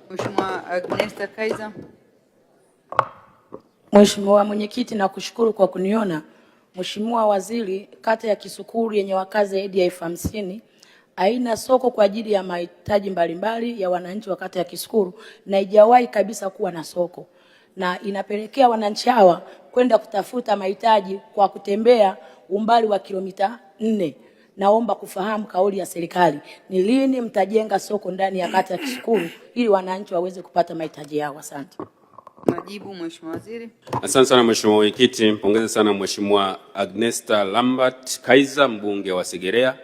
Mheshimiwa Agnesta Kaiza. Mheshimiwa Mwenyekiti, nakushukuru kwa kuniona. Mheshimiwa Waziri, kata ya Kisukuru yenye wakazi zaidi ya 50,000 haina soko kwa ajili ya mahitaji mbalimbali ya wananchi wa kata ya Kisukuru na haijawahi kabisa kuwa na soko, na inapelekea wananchi hawa kwenda kutafuta mahitaji kwa kutembea umbali wa kilomita 4. Naomba kufahamu kauli ya serikali, ni lini mtajenga soko ndani ya kata ya Kisukuru ili wananchi waweze kupata mahitaji yao? Asante. Majibu, Mheshimiwa Waziri. Asante sana Mheshimiwa Mwenyekiti, mpongeze sana Mheshimiwa Agnesta Lambert Kaiza, mbunge wa Segerea,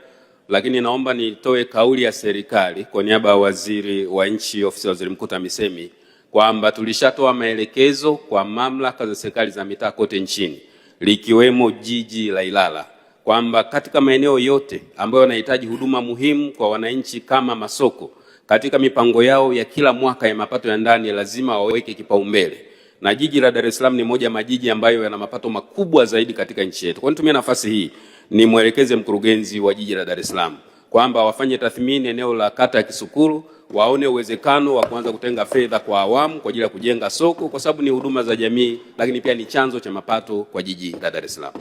lakini naomba nitoe kauli ya serikali kwa niaba ya Waziri wa Nchi, Ofisi ya Waziri Mkuu TAMISEMI, kwamba tulishatoa maelekezo kwa mamlaka za serikali za mitaa kote nchini likiwemo jiji la Ilala kwamba katika maeneo yote ambayo yanahitaji huduma muhimu kwa wananchi kama masoko, katika mipango yao ya kila mwaka ya mapato ya ndani lazima waweke kipaumbele, na jiji la Dar es Salaam ni moja majiji ambayo yana mapato makubwa zaidi katika nchi yetu. Kwa nitumia nafasi hii ni mwelekeze mkurugenzi wa jiji la Dar es Salaam kwamba wafanye tathmini eneo la kata ya Kisukuru, waone uwezekano wa kuanza kutenga fedha kwa awamu kwa ajili ya kujenga soko, kwa sababu ni huduma za jamii, lakini pia ni chanzo cha mapato kwa jiji la Dar es Salaam.